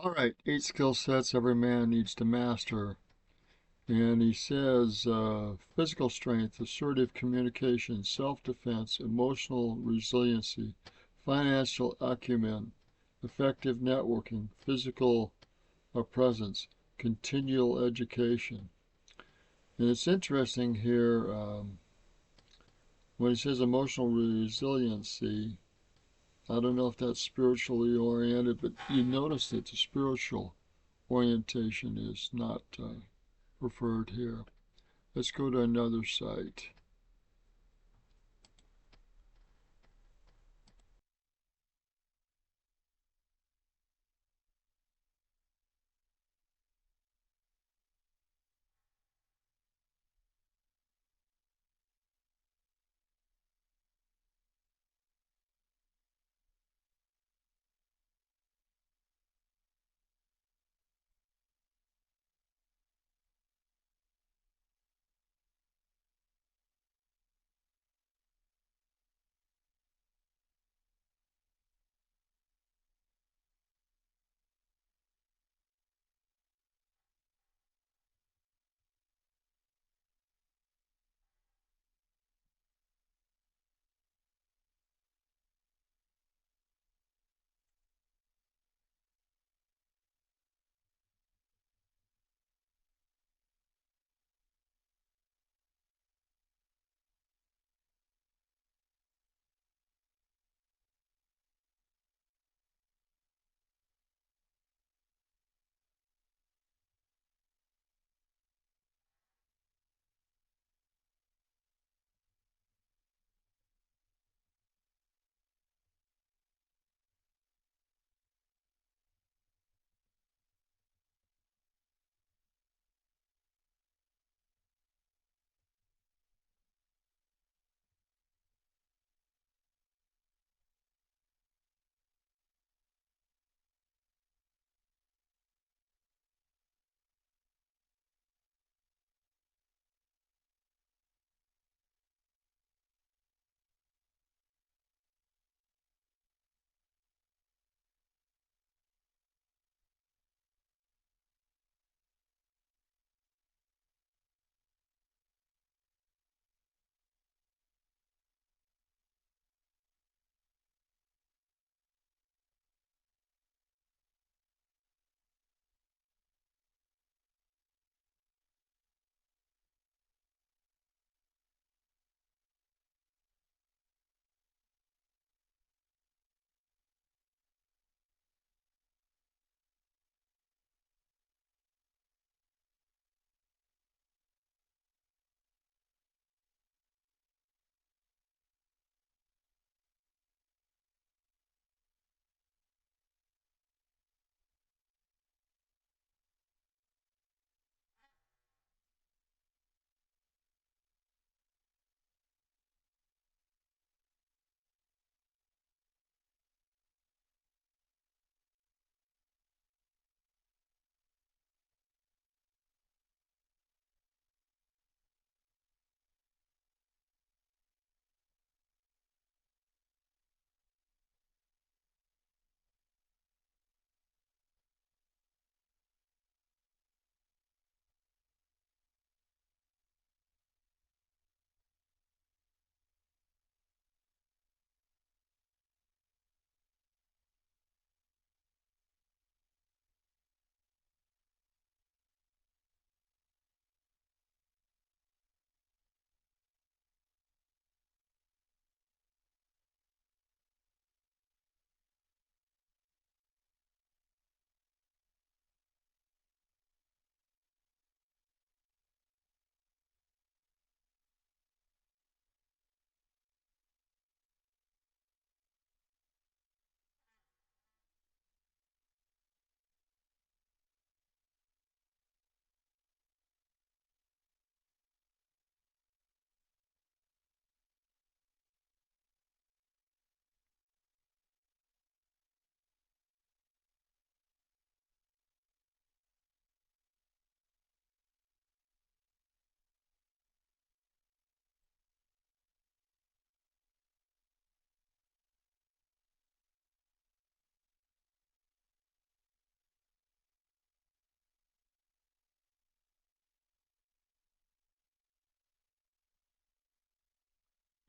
All right, 8 skill sets every man needs to master. And he says physical strength, assertive communication, self defense, emotional resiliency, financial acumen, effective networking, physical presence, continual education. And it's interesting here when he says emotional resiliency. I don't know if that's spiritually oriented, but you notice that the spiritual orientation is not referred here. Let's go to another site.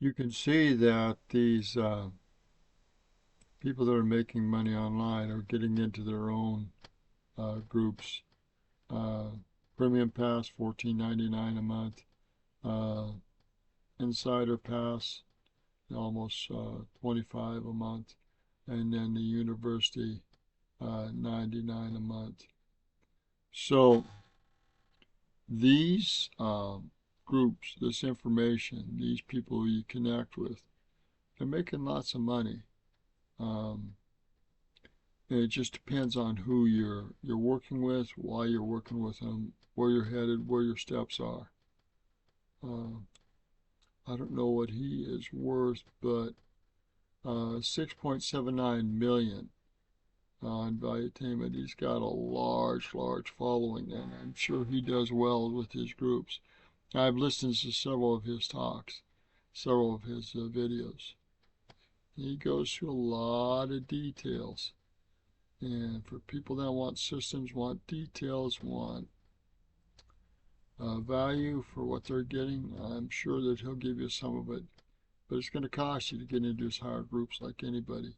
you can see that these people that are making money online are getting into their own groups. Uh, Premium Pass, $14.99 a month. Uh, Insider Pass, almost 25 a month, and then the university 99 a month. So these groups, this information, these people you connect with, they're making lots of money. Um, and it just depends on who you're working with, why you're working with them, where you're headed, where your steps are. Uh, I don't know what he is worth, but 6.79 million on Valuetainment. He's got a large following, and I'm sure he does well with his groups. I've listened to several of his talks, several of his videos. He goes through a lot of details. And for people that want systems, want details, want value for what they're getting, I'm sure that he'll give you some of it. But it's going to cost you to get into his higher groups like anybody.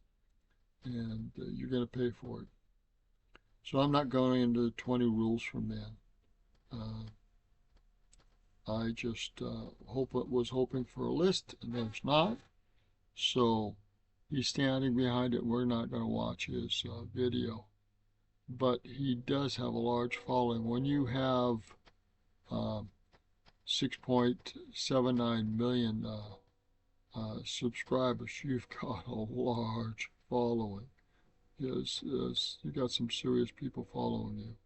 And you're going to pay for it. So I'm not going into 20 rules for men. I just was hoping for a list, and there's not. So he's standing behind it. We're not going to watch his video. But he does have a large following. When you have 6.79 million subscribers, you've got a large following. Yes, you got some serious people following you.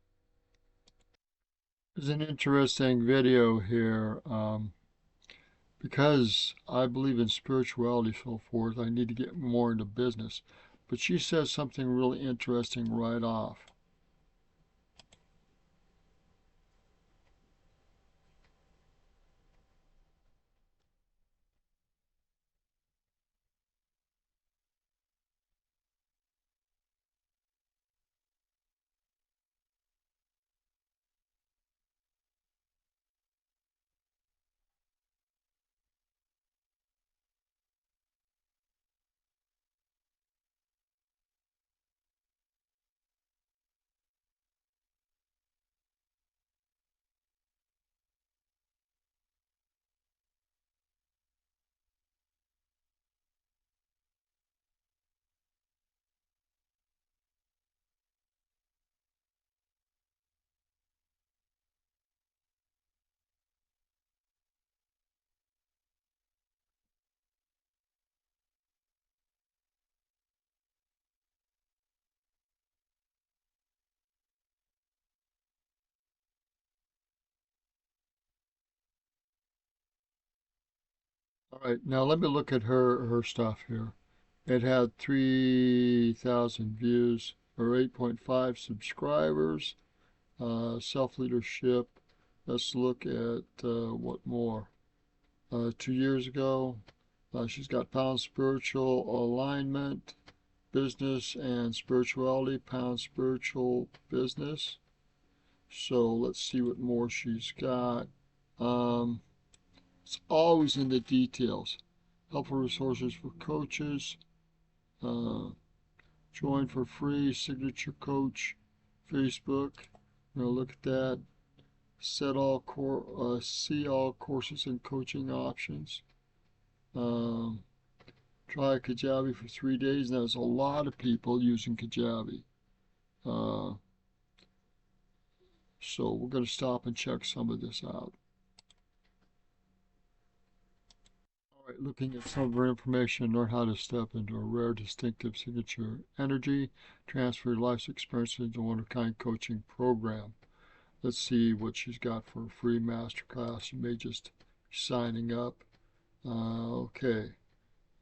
There's an interesting video here. Because I believe in spirituality, so forth, I need to get more into business. But she says something really interesting right off. All right, now let me look at her stuff here. It had 3,000 views or 8.5 subscribers. Self-leadership. Let's look at what more. 2 years ago, she's got Pound Spiritual Alignment, Business and Spirituality, Pound Spiritual Business. So let's see what more she's got. It's always in the details. Helpful resources for coaches. Join for free, Signature Coach, Facebook. Look at that. See all courses and coaching options. Try Kajabi for 3 days. Now, there's a lot of people using Kajabi. So we're going to stop and check some of this out. All right, looking at some of her information, learn how to step into a rare, distinctive signature energy, transfer your life's experience into a one-of-a-kind coaching program. Let's see what she's got for a free masterclass. You may just be signing up. Okay,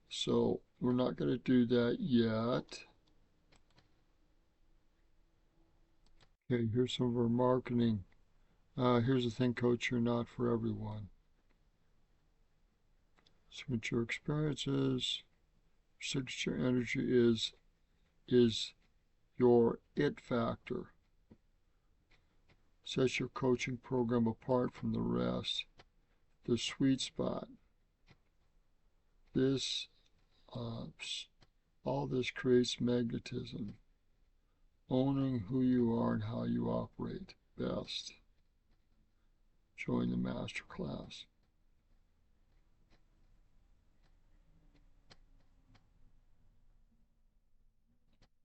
so we're not going to do that yet. Okay, here's some of her marketing. Here's the thing, Coach, you're not for everyone. Signature experiences. Signature energy is your it factor. Sets your coaching program apart from the rest. The sweet spot. this, all this creates magnetism. Owning who you are and how you operate best. Join the master class.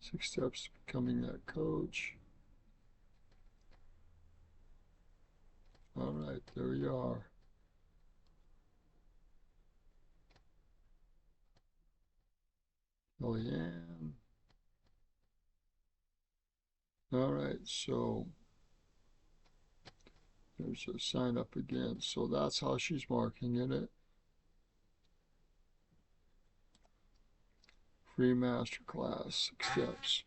Six steps to becoming that coach. All right, there you are. Kellyanne. All right, so there's a sign up again. So that's how she's marking it. Free masterclass, 6 steps.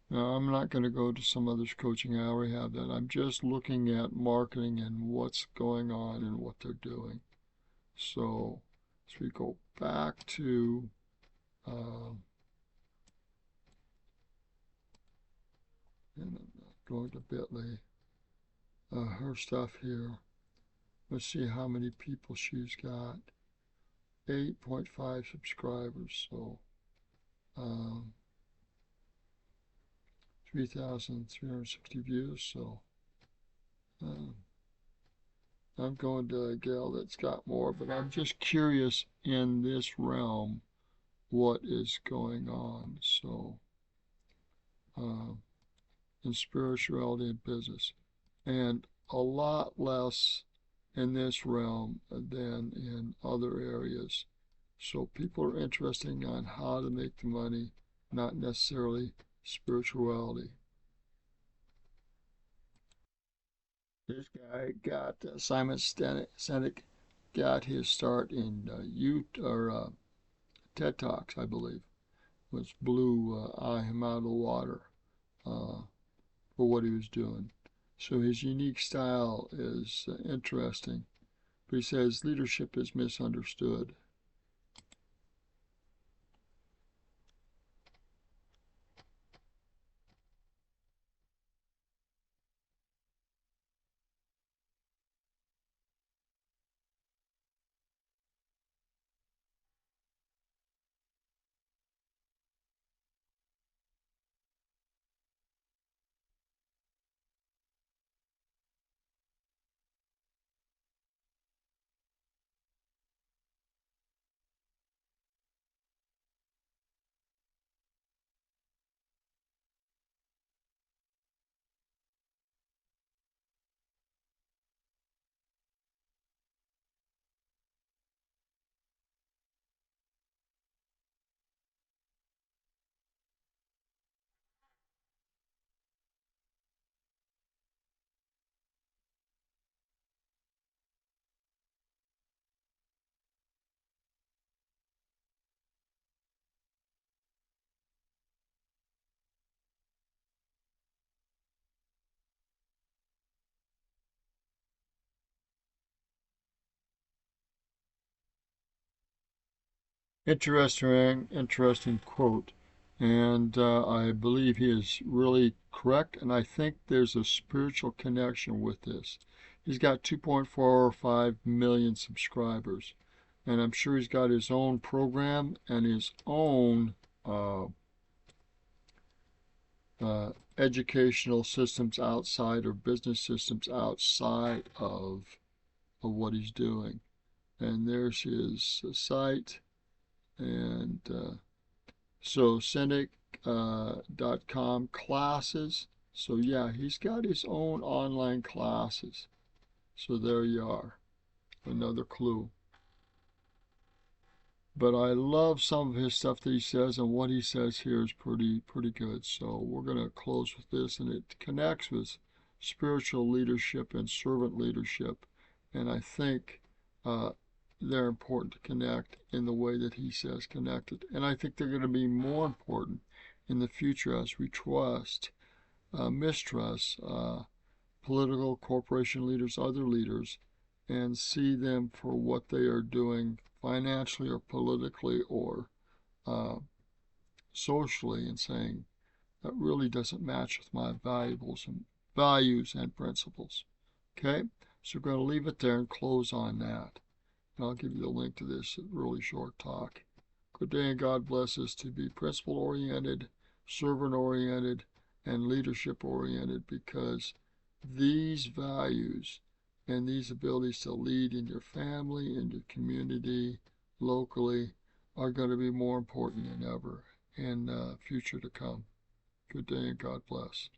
Now, I'm not going to go to some others coaching. I already have that. I'm just looking at marketing and what's going on and what they're doing. So, as we go back to and I'm going to Bitly, her stuff here. Let's see how many people she's got. 8.5 subscribers. So, 3,360 views. So, I'm going to a gal that's got more, but I'm just curious in this realm what is going on. So, in spirituality and business, and a lot less in this realm than in other areas. So people are interested on how to make the money, not necessarily spirituality. This guy got Simon Sinek got his start in TED Talks, I believe, which blew him out of the water for what he was doing. So his unique style is interesting. But he says leadership is misunderstood. Interesting quote. And I believe he is really correct. And I think there's a spiritual connection with this. He's got 2.45 million subscribers. And I'm sure he's got his own program and his own educational systems outside or business systems outside of what he's doing. And there's his site. And so Sinek.com classes. So yeah, he's got his own online classes. So there you are, another clue. But I love some of his stuff that he says, and what he says here is pretty good. So we're going to close with this, and it connects with spiritual leadership and servant leadership. And I think they're important to connect in the way that he says connected. And I think they're going to be more important in the future as we mistrust political corporation leaders, other leaders, and see them for what they are doing financially or politically or socially, and saying that really doesn't match with my values and principles. Okay, so we're going to leave it there and close on that. I'll give you the link to this really short talk. Good day, and God bless us to be principle-oriented, servant-oriented, and leadership-oriented, because these values and these abilities to lead in your family, in your community, locally, are going to be more important than ever in future to come. Good day, and God bless.